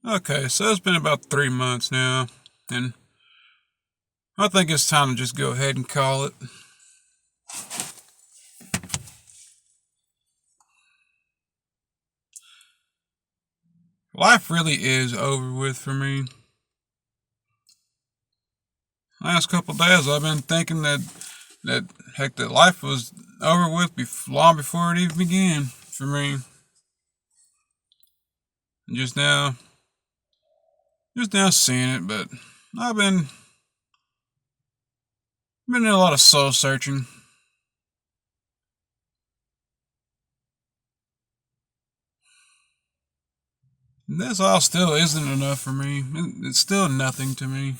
Okay, so it's been about 3 months now, and I think it's time to just go ahead and call it. Life really is over with for me. Last couple of days, I've been thinking that life was over with long before it even began for me. And just now seeing it, but I've been in a lot of soul searching. And this all still isn't enough for me. It's still nothing to me.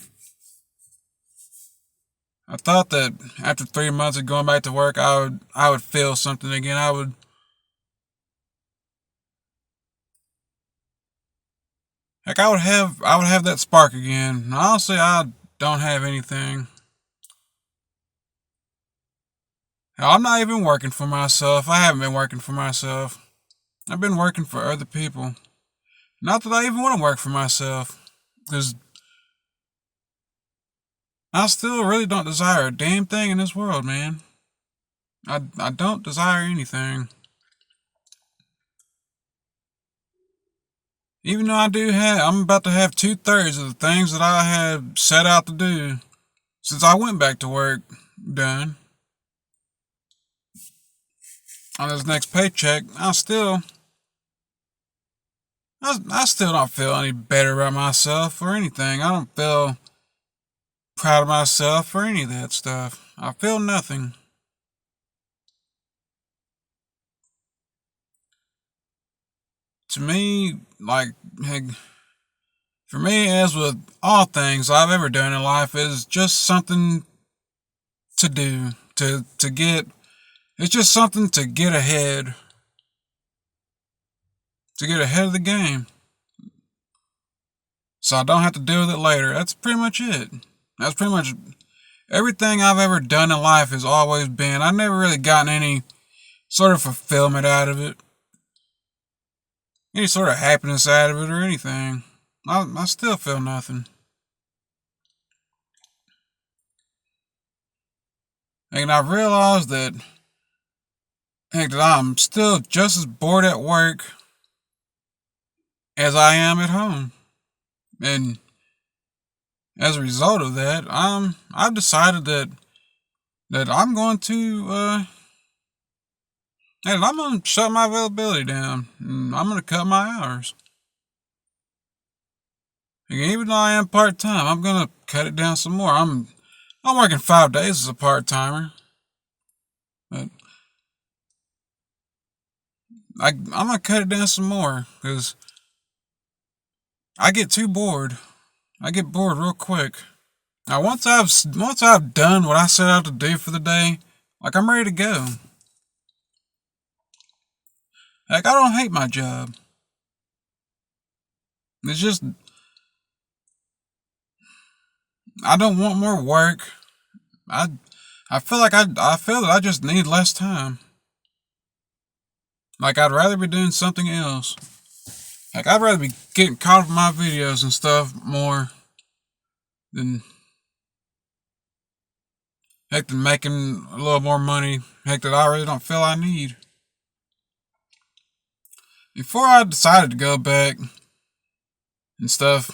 I thought that after 3 months of going back to work, I would feel something again. I would have that spark again. And honestly, I don't have anything. Hell, I'm not even working for myself. I haven't been working for myself. I've been working for other people. Not that I even want to work for myself, because I still really don't desire a damn thing in this world, man. I don't desire anything. Even though I'm about to have 2/3 of the things that I had set out to do since I went back to work done. On this next paycheck, I still don't feel any better about myself or anything. I don't feel proud of myself or any of that stuff. I feel nothing. To me, like, heck, for me, as with all things I've ever done in life, is just something to do to get. It's just something to get ahead of the game, so I don't have to deal with it later. That's pretty much it. That's pretty much everything I've ever done in life has always been. I've never really gotten any sort of fulfillment out of it, any sort of happiness out of it, or anything. I still feel nothing. And I've realized that I'm still just as bored at work as I am at home. And as a result of that, I've decided that I'm going to shut my availability down. And I'm going to cut my hours. And even though I am part time, I'm going to cut it down some more. I'm working 5 days as a part timer, but I'm going to cut it down some more because I get too bored. I get bored real quick. Now once I've done what I set out to do for the day, like, I'm ready to go. Like, I don't hate my job. It's just I don't want more work. I I feel that I just need less time. Like, I'd rather be doing something else. Like, I'd rather be getting caught up in my videos and stuff more than than making a little more money. That I really don't feel I need. Before I decided to go back and stuff,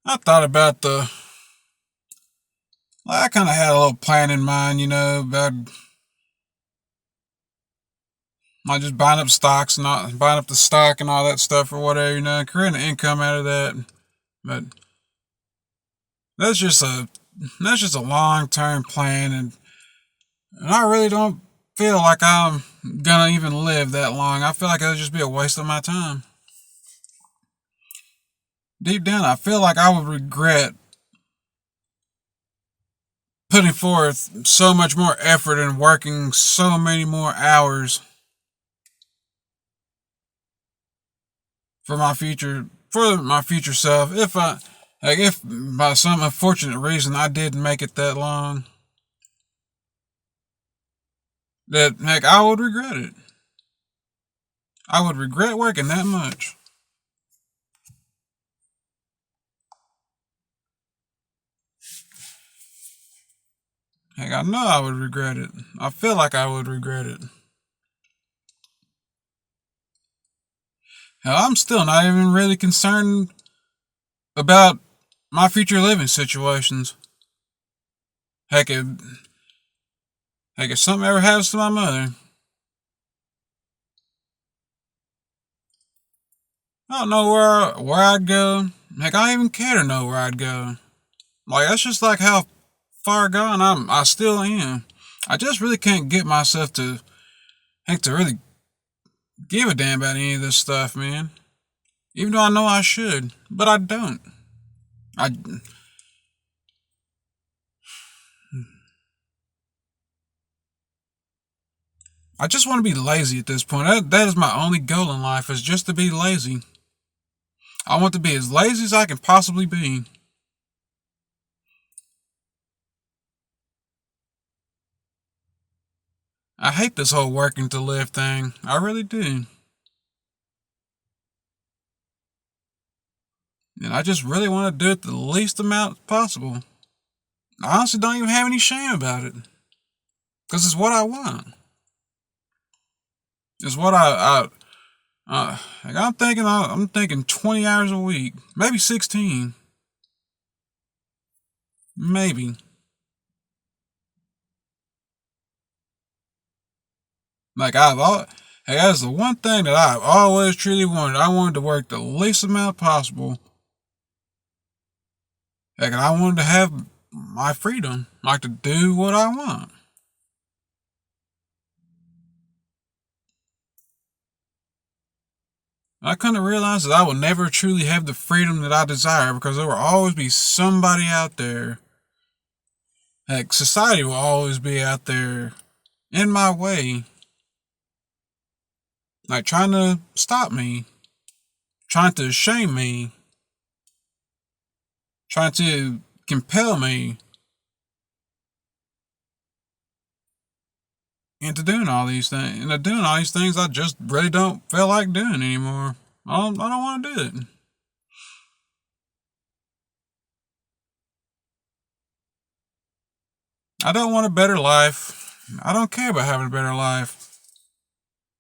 I thought about the I kind of had a little plan in mind, about like just buying up stocks and not buying up the stock and all that stuff or whatever, creating an income out of that. But that's just a that's just a long term plan, and I really don't feel like I'm gonna even live that long. I feel like it'll just be a waste of my time. Deep down, I feel like I would regret putting forth so much more effort and working so many more hours for my future self, if by some unfortunate reason I did make it that long, that I would regret it. I would regret working that much. Heck, I know I would regret it. I feel like I would regret it. Hell, I'm still not even really concerned about my future living situations. Heck, if something ever happens to my mother, I don't know where I'd go. Heck, I don't even care to know where I'd go. Like that's just like how far gone I still am. I just really can't get myself to really give a damn about any of this stuff, man. Even though I know I should, but I don't. I I just want to be lazy at this point. That is my only goal in life is just to be lazy. I want to be as lazy as I can possibly be. I hate this whole working to live thing. I really do. And I just really want to do it the least amount possible. I honestly don't even have any shame about it. Because it's what I want. It's what like I'm thinking 20 hours a week. Maybe 16. Maybe. Like hey, that's the one thing that I've always truly wanted. I wanted to work the least amount possible. Like, and I wanted to have my freedom, like to do what I want. I couldn't realize that I would never truly have the freedom that I desire because there will always be somebody out there. Like society will always be out there in my way, like trying to stop me, trying to shame me, trying to compel me into doing all these things. And doing all these things I just really don't feel like doing anymore. I don't want to do it. I don't want a better life. I don't care about having a better life.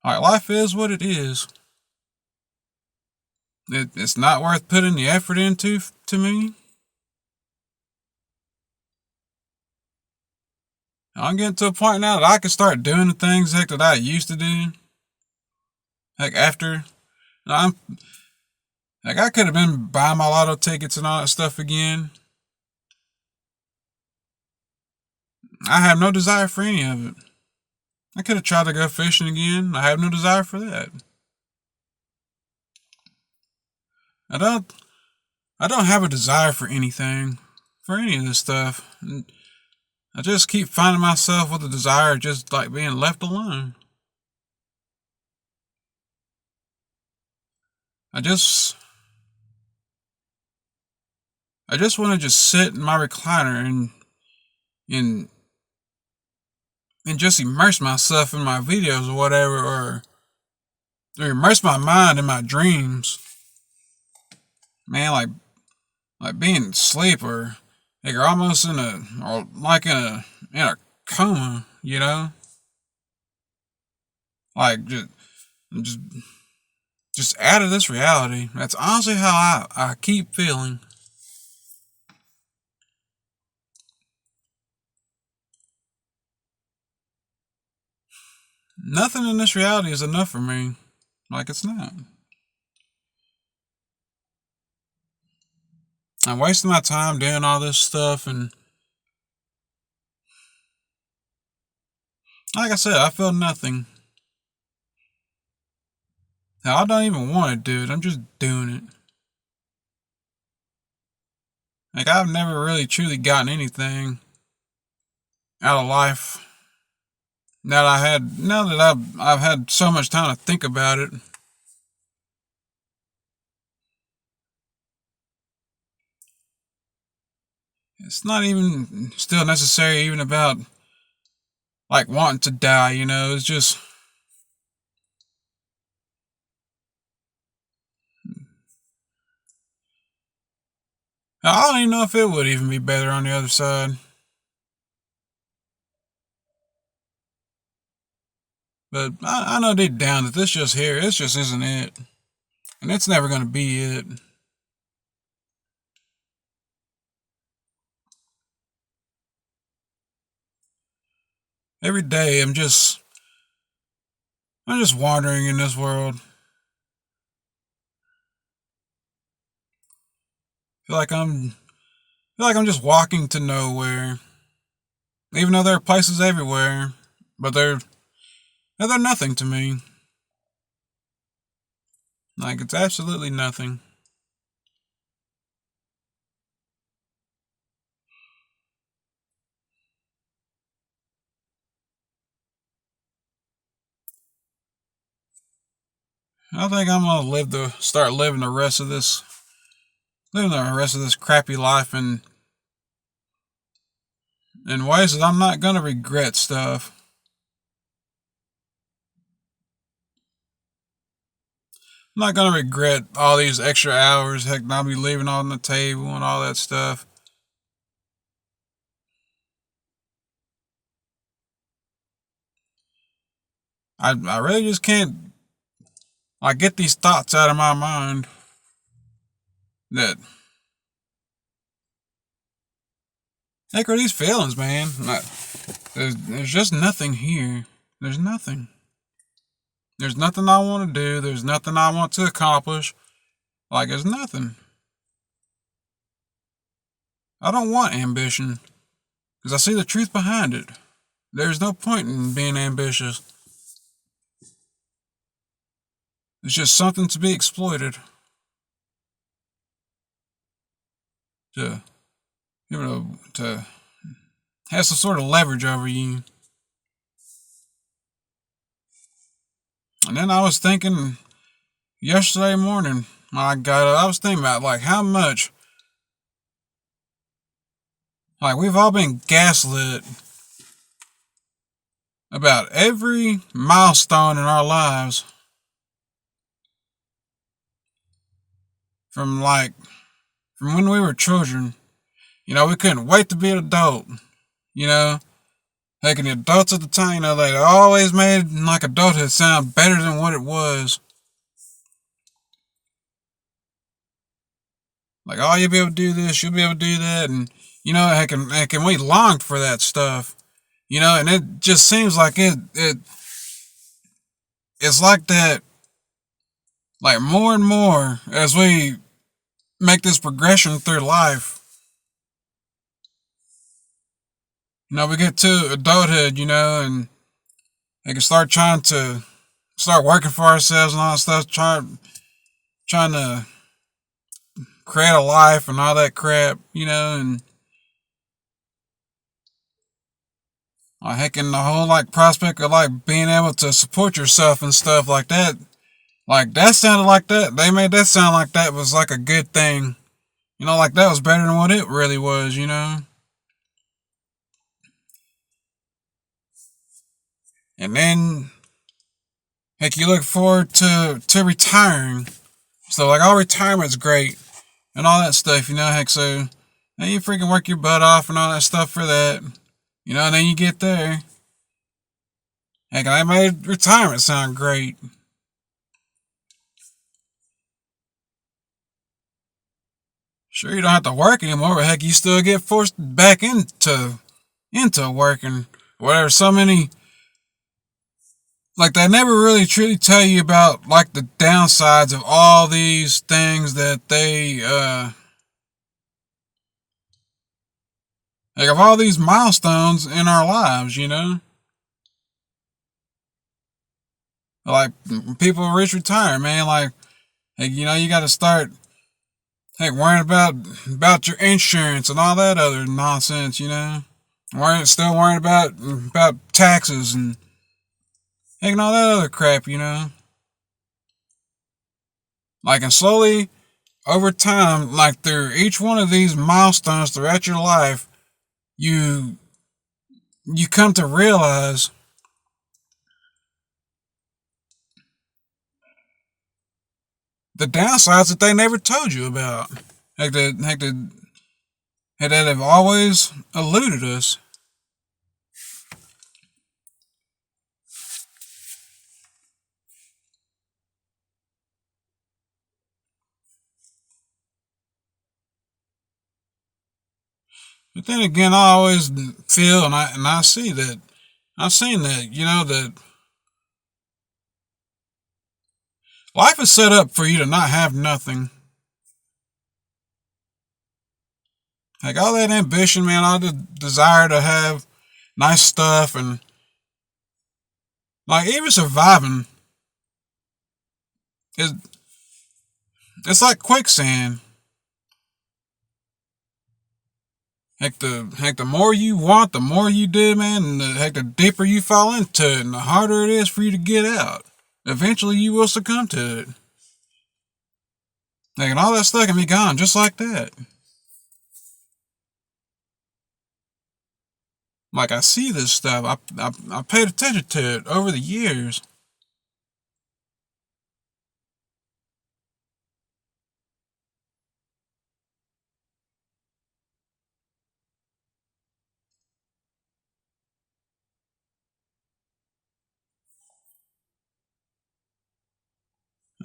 Like, life is what it is. It's not worth putting the effort into to me. I'm getting to a point now that I can start doing the things heck that I used to do. Like after I'm like I could have been buying my lotto tickets and all that stuff again. I have no desire for any of it. I could have tried to go fishing again. I have no desire for that. I don't I don't have a desire for anything. For any of this stuff. I just keep finding myself with a desire just like being left alone. I just I just want to just sit in my recliner and and just immerse myself in my videos or whatever, or immerse my mind in my dreams. Man, like being asleep or like you're almost in a or like in a coma, you know, like just just out of this reality. That's honestly how I keep feeling. Nothing in this reality is enough for me. Like it's not. I'm wasting my time doing all this stuff, and like I said, I feel nothing. Hell, I don't even want to do it. I'm just doing it. Like I've never really truly gotten anything out of life. Now that I've had so much time to think about it. It's not even still necessary even about like wanting to die, you know. It's just I don't even know if it would even be better on the other side. But I know deep down that this just here, this just isn't it. And it's never going to be it. Every day I'm just wandering in this world. Feel like I'm feel like I'm just walking to nowhere. Even though there are places everywhere. But they're nothing to me. Like it's absolutely nothing. I think I'm gonna start living the rest of this crappy life in ways that I'm not gonna regret stuff. I'm not gonna regret all these extra hours. Heck, I'll be leaving on the table and all that stuff. I really just can't like get these thoughts out of my mind that heck are these feelings, man. Like, there's just nothing here. There's nothing. There's nothing I want to do. There's nothing I want to accomplish. Like there's nothing. I don't want ambition because I see the truth behind it. There's no point in being ambitious. It's just something to be exploited to to have some sort of leverage over you. And then I was thinking yesterday morning when I got up, I was thinking about like how much like we've all been gaslit about every milestone in our lives from like from when we were children. You know, we couldn't wait to be an adult. You know, like the adults at the time, you know, they always made like adulthood sound better than what it was. Like, oh, you'll be able to do this, you'll be able to do that, and you know, heck, and we longed for that stuff. You know, and it just seems like it's like that, like more and more as we make this progression through life. You know, we get to adulthood, you know, and they can start working for ourselves and all that stuff, trying to create a life and all that crap, you know, and heck, and the whole like prospect of like being able to support yourself and stuff like that sounded like that. They made that sound like that was like a good thing, you know, like that was better than what it really was, you know. And then heck, you look forward to retiring, so like all retirement's great and all that stuff, you know, heck, so then you freaking work your butt off and all that stuff for that, you know, and then you get there. Heck, I made retirement sound great. Sure, you don't have to work anymore, but heck, you still get forced back into working. Whatever. So many like they never really truly tell you about like the downsides of all these things that they like of all these milestones in our lives. You know, like people reach retire, man. Like you know, you got to start like worrying about your insurance and all that other nonsense. You know, worrying about taxes and all that other crap. You know, like and slowly over time, like through each one of these milestones throughout your life, you you come to realize the downsides that they never told you about. That have always eluded us. But then again, I always feel and I see that I've seen that that life is set up for you to not have nothing. Like all that ambition, man, all the desire to have nice stuff and like even surviving is it's like quicksand. Heck the more you want, the more you do, man, and the deeper you fall into it, and the harder it is for you to get out. Eventually, you will succumb to it. Like, and all that stuff can be gone just like that. Like I see this stuff, I paid attention to it over the years.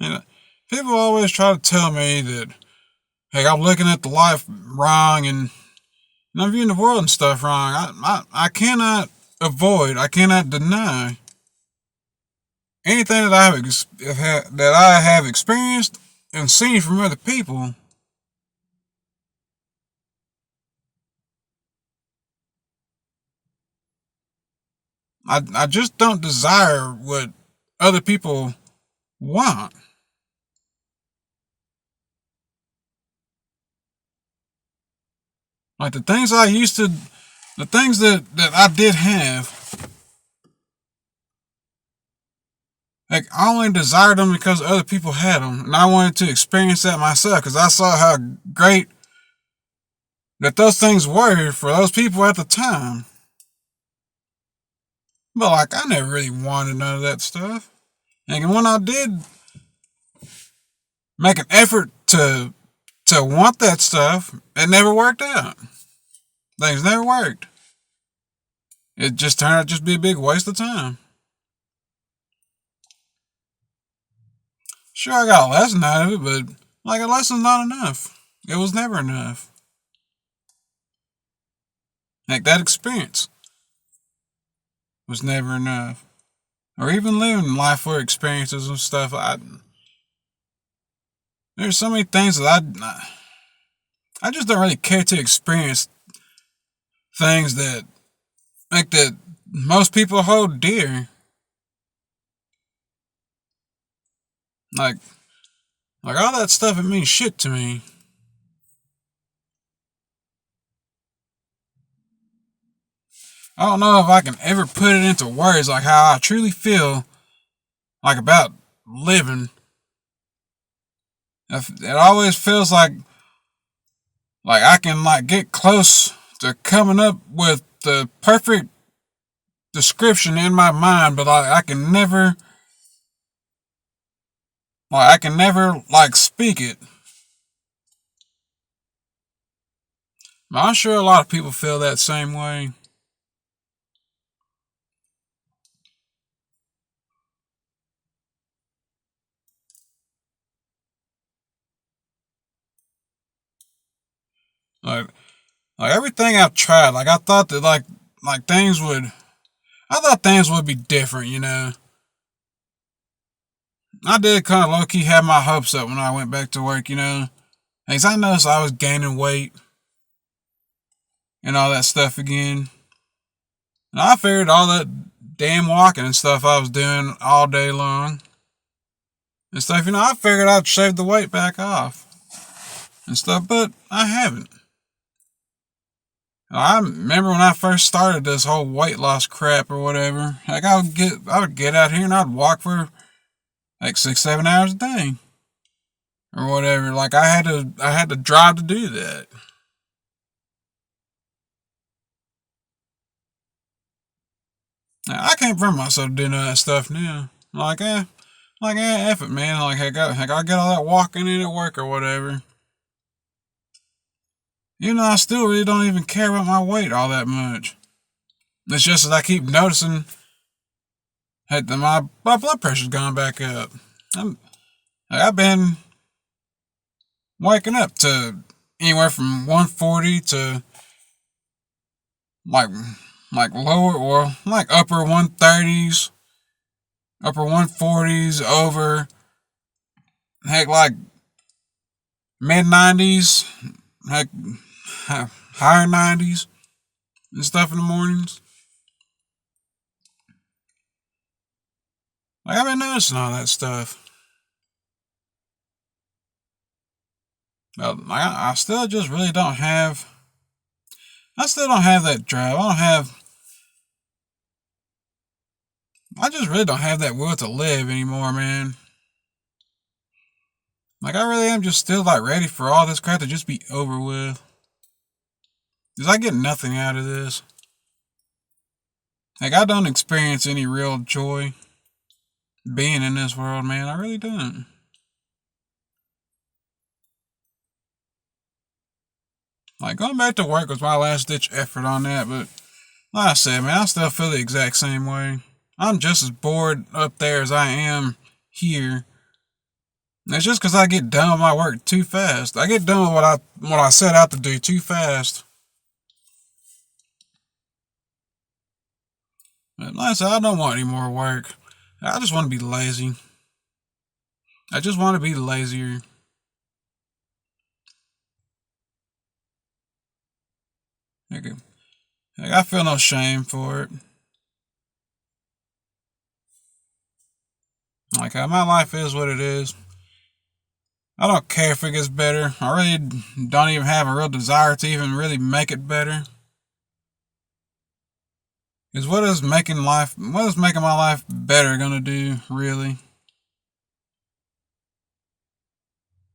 You know, people always try to tell me that, hey, I'm looking at the life wrong and I'm viewing the world and stuff wrong. I cannot avoid, I cannot deny anything that that I have experienced and seen from other people. I just don't desire what other people want. Like the things that I did have, like I only desired them because other people had them, and I wanted to experience that myself because I saw how great that those things were for those people at the time. But like I never really wanted none of that stuff. And when I did make an effort to want that stuff, it never worked out. Things never worked. It just turned out to just be a big waste of time. Sure, I got a lesson out of it, but like a lesson's not enough. It was never enough. Like that experience was never enough. Or even living life for experiences and stuff. There's so many things that I just don't really care to experience things that most people hold dear. Like like all that stuff, it means shit to me. I don't know if I can ever put it into words like how I truly feel like about living. It always feels like I can like get close to coming up with the perfect description in my mind, but like I can never like speak it. But I'm sure a lot of people feel that same way. Like like everything I've tried, like I thought that like things would I thought things would be different. I did kind of low key have my hopes up when I went back to work. Because I noticed I was gaining weight and all that stuff again. And I figured all that damn walking and stuff I was doing all day long and stuff, I figured I'd shave the weight back off and stuff, but I haven't. I remember when I first started this whole weight loss crap or whatever. Like I would get out here and I'd walk for like 6, 7 hours a day or whatever. Like I had to drive to do that. Now, I can't bring myself to do none of that stuff now. F it, man. Like I got all that walking in at work or whatever. I still really don't even care about my weight all that much. It's just that I keep noticing that my blood pressure's gone back up. I've been waking up to anywhere from 140 to like lower or like upper 130s, upper 140s, over heck like mid 90s, heck higher 90s and stuff in the mornings. Like I've been noticing all that stuff. But I still just really don't have. I still don't have that drive. I don't have. I just really don't have that will to live anymore, man. Like I really am just still like ready for all this crap to just be over with. Cause I get nothing out of this. Like I don't experience any real joy being in this world, man. I really don't. Like going back to work was my last ditch effort on that, but like I said, man, I still feel the exact same way. I'm just as bored up there as I am here. And it's just because I get done with my work too fast. I get done with what I set out to do too fast. But like I said, I don't want any more work. I just want to be lazy. I just want to be lazier. Like, I feel no shame for it. Like my life is what it is. I don't care if it gets better. I really don't even have a real desire to even really make it better. Because what is making my life better gonna do, really?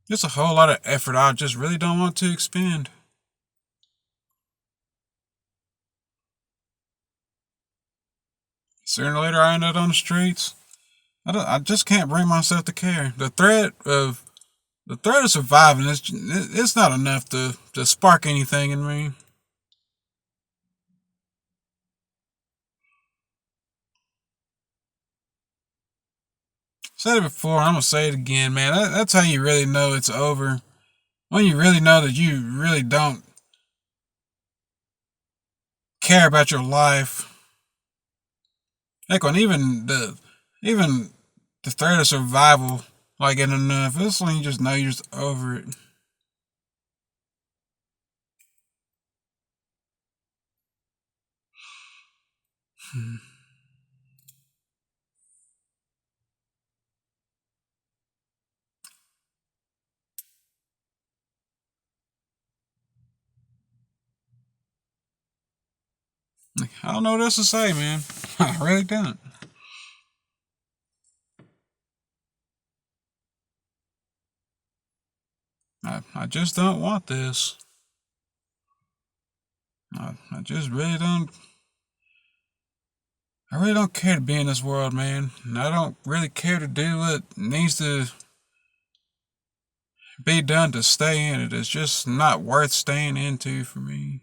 Just a whole lot of effort I just really don't want to expend. Sooner or later I end up on the streets. I just can't bring myself to care. The threat of surviving it's not enough to spark anything in me. Said it before, I'm gonna say it again, man. That's how you really know it's over. When you really know that you really don't care about your life. Like when even the threat of survival like getting enough, it's when you just know you're just over it. I don't know what else to say, man. I really don't. I just don't want this. I just really don't. I really don't care to be in this world, man. And I don't really care to do what needs to be done to stay in it. It's just not worth staying into for me.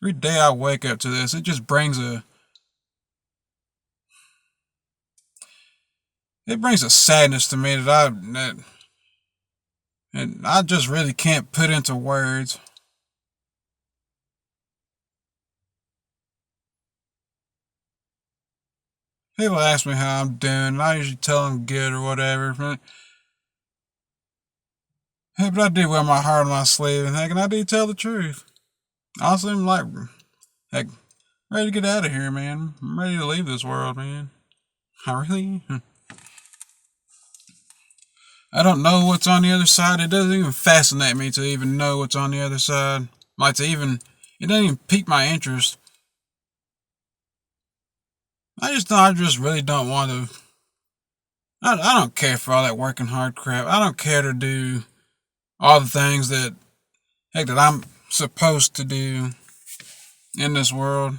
Every day I wake up to this, it brings a sadness to me and I just really can't put into words. People ask me how I'm doing, and I usually tell them good or whatever. But I do wear my heart on my sleeve, and heck, and I do tell the truth. Honestly, I'm like, heck, ready to get out of here, man. I'm ready to leave this world, man. I really. I don't know what's on the other side. It doesn't even fascinate me to even know what's on the other side. Like to even, it doesn't even pique my interest. I just really don't want to. I don't care for all that working hard crap. I don't care to do all the things that I'm supposed to do in this world.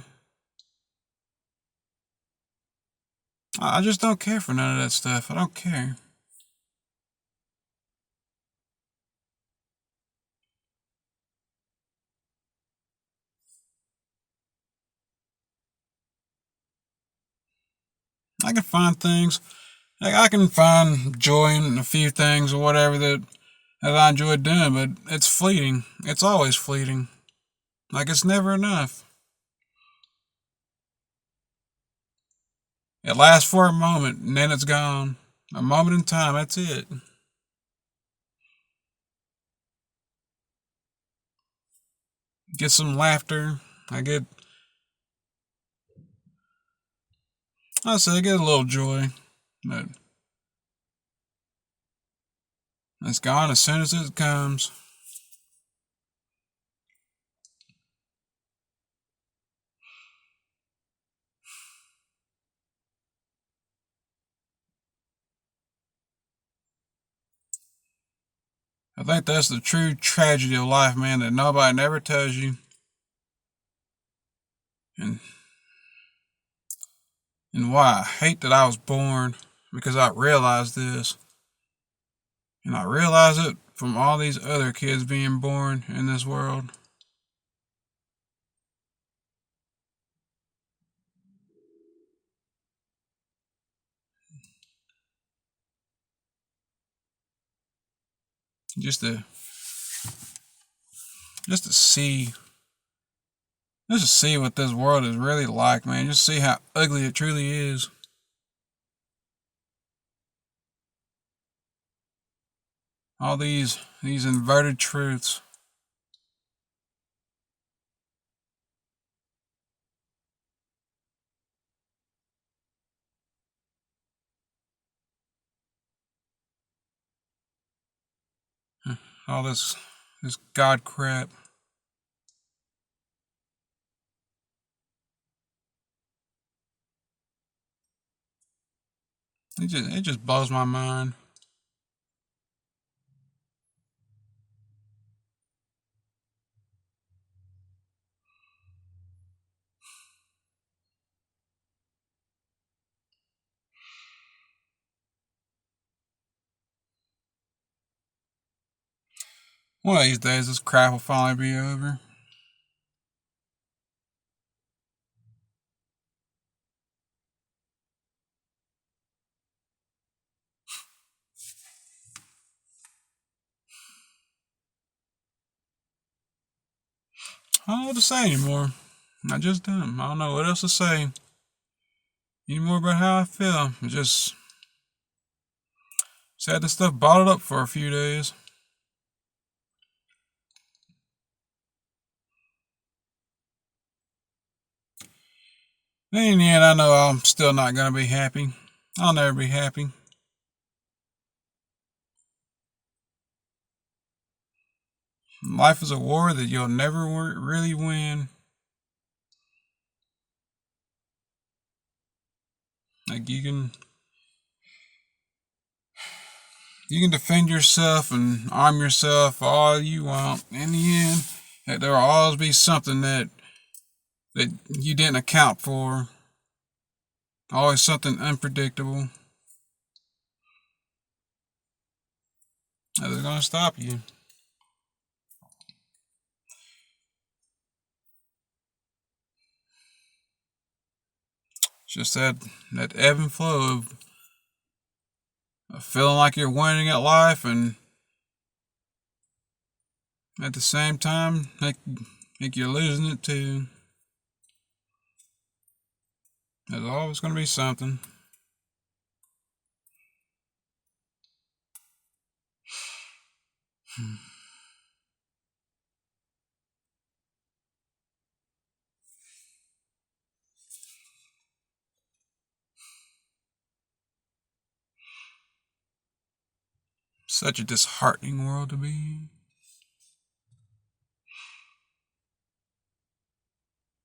I just don't care for none of that stuff. I don't care. I can find things. Like I can find joy in a few things or whatever that I enjoy doing, but it's fleeting. It's always fleeting. Like it's never enough. It lasts for a moment and then it's gone. A moment in time, that's it. Get some laughter. I get, I get a little joy, but it's gone as soon as it comes. I think that's the true tragedy of life, man, that nobody never tells you. And and why I hate that I was born because I realized this. And I realize it from all these other kids being born in this world. Just to just to see just to see what this world is really like, man. Just see how ugly it truly is. All these inverted truths. All this God crap. It just blows my mind. One of these days this crap will finally be over. I don't know what to say anymore. I just done. I don't know what else to say anymore about how I feel. Just had this stuff bottled up for a few days. In the end, I know I'm still not gonna be happy. I'll never be happy. Life is a war that you'll never really win. Like you can defend yourself and arm yourself all you want. In the end, there will always be something that you didn't account for. Always something unpredictable that's gonna stop you. It's just that ebb and flow of feeling like you're winning at life and at the same time think you're losing it too. There's always gonna be something. Such a disheartening world to be in.